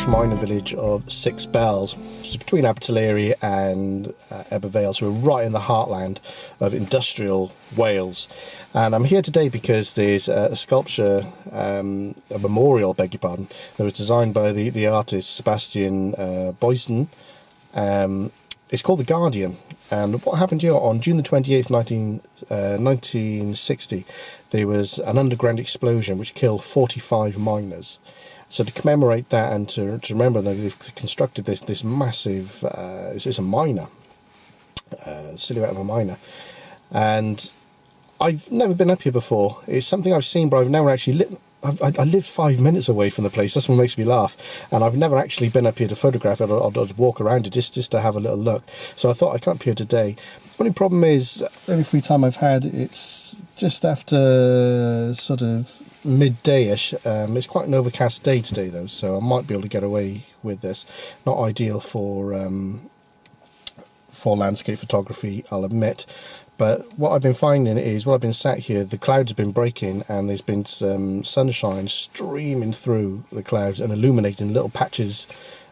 posh mining village of Six Bells, which is between Abertillery and Ebbw Vale, so we're right in the heartland of industrial Wales. And I'm here today because there's a sculpture, a memorial, beg your pardon, that was designed by the artist Sebastian Boyesen. It's called The Guardian, and what happened here on June the 28th, 1960, there was an underground explosion which killed 45 miners. So to commemorate that and to remember that they've constructed this massive, it's a miner, silhouette of a miner. And I've never been up here before. It's something I've seen, but I've never actually I live 5 minutes away from the place. That's what makes me laugh. And I've never actually been up here to photograph it. I'd walk around it just to have a little look. So I thought I'd come up here today. The only problem is, every free time I've had, it's just after sort of midday-ish. It's quite an overcast day today, though, so I might be able to get away with this. Not ideal for landscape photography, I'll admit. But what I've been finding is, while I've been sat here, the clouds have been breaking and there's been some sunshine streaming through the clouds and illuminating little patches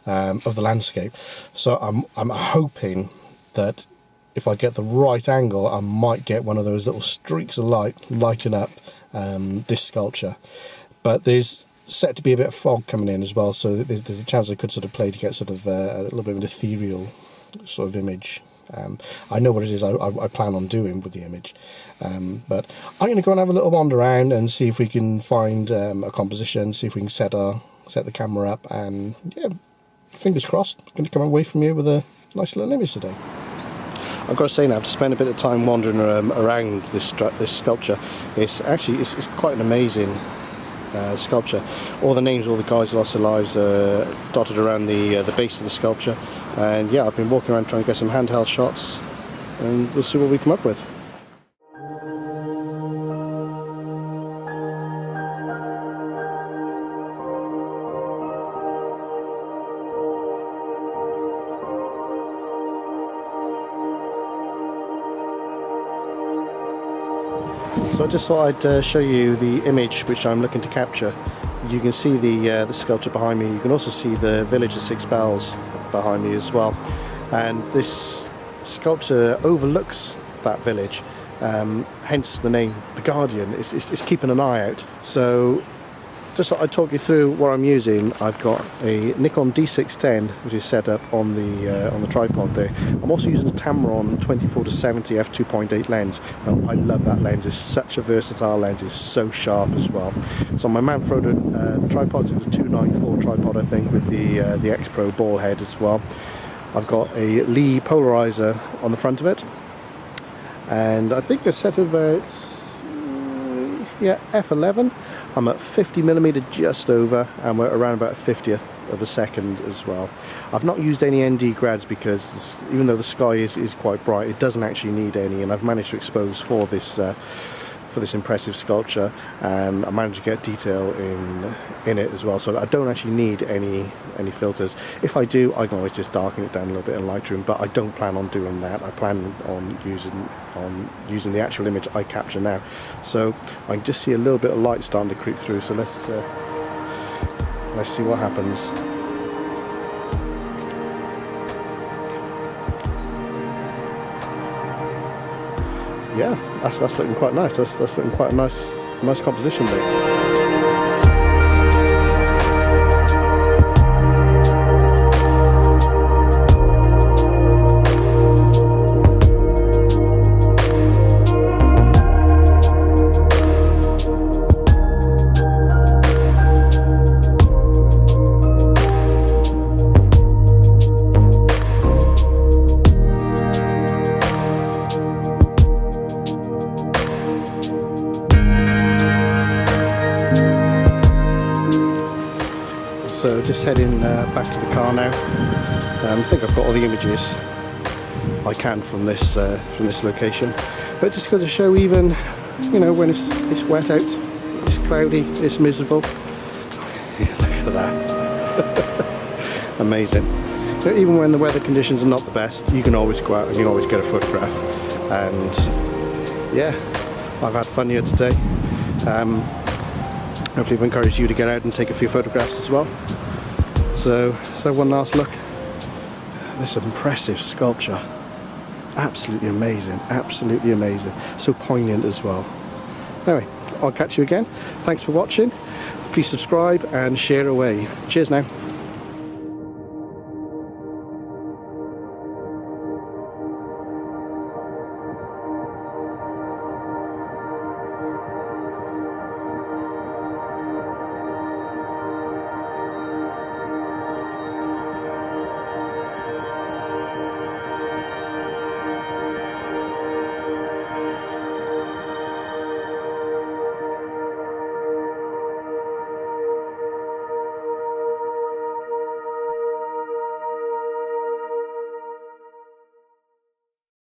of the landscape. So I'm hoping that if I get the right angle, I might get one of those little streaks of light lighting up this sculpture. But there's set to be a bit of fog coming in as well, so there's a chance I could sort of play to get sort of a little bit of an ethereal sort of image. I know what it is I plan on doing with the image, but I'm going to go and have a little wander around and see if we can find a composition, see if we can set the camera up, and yeah, fingers crossed, I'm going to come away from here with a nice little image today. I've got to say now, I've spent a bit of time wandering around this sculpture. It's quite an amazing sculpture. All the names of all the guys who lost their lives are dotted around the base of the sculpture. And yeah, I've been walking around trying to get some handheld shots, and we'll see what we come up with. So I just thought I'd show you the image which I'm looking to capture. You can see the sculpture behind me. You can also see the village of Six Bells behind me as well. And this sculpture overlooks that village, hence the name The Guardian. It's keeping an eye out. So just thought I'd talk you through what I'm using. I've got a Nikon D610 which is set up on the tripod there. I'm also using a Tamron 24-70 f2.8 lens. Now, I love that lens. It's such a versatile lens. It's so sharp as well. So my Manfrotto tripod is a 294 tripod, I think, with the X Pro ball head as well. I've got a Lee polarizer on the front of it, and I think they're set at about f11. I'm at 50mm just over, and we're around about a 50th of a second as well. I've not used any ND grads because even though the sky is quite bright, it doesn't actually need any, and I've managed to expose for this impressive sculpture, and I managed to get detail in it as well, so I don't actually need any filters. If I do, I can always just darken it down a little bit in Lightroom, but I don't plan on doing that. I plan on using the actual image I capture now. So I can just see a little bit of light starting to creep through, so let's see what happens. Yeah, that's looking quite nice. That's looking quite a nice composition there. So just heading back to the car now. I think I've got all the images I can from this location. But just goes to show, even when it's wet out, it's cloudy, it's miserable. Yeah, look at that. Amazing. So even when the weather conditions are not the best, you can always go out and you can always get a photograph. And yeah, I've had fun here today. Hopefully I've encouraged you to get out and take a few photographs as well. So one last look. This impressive sculpture. Absolutely amazing, absolutely amazing. So poignant as well. Anyway, I'll catch you again. Thanks for watching. Please subscribe and share away. Cheers now.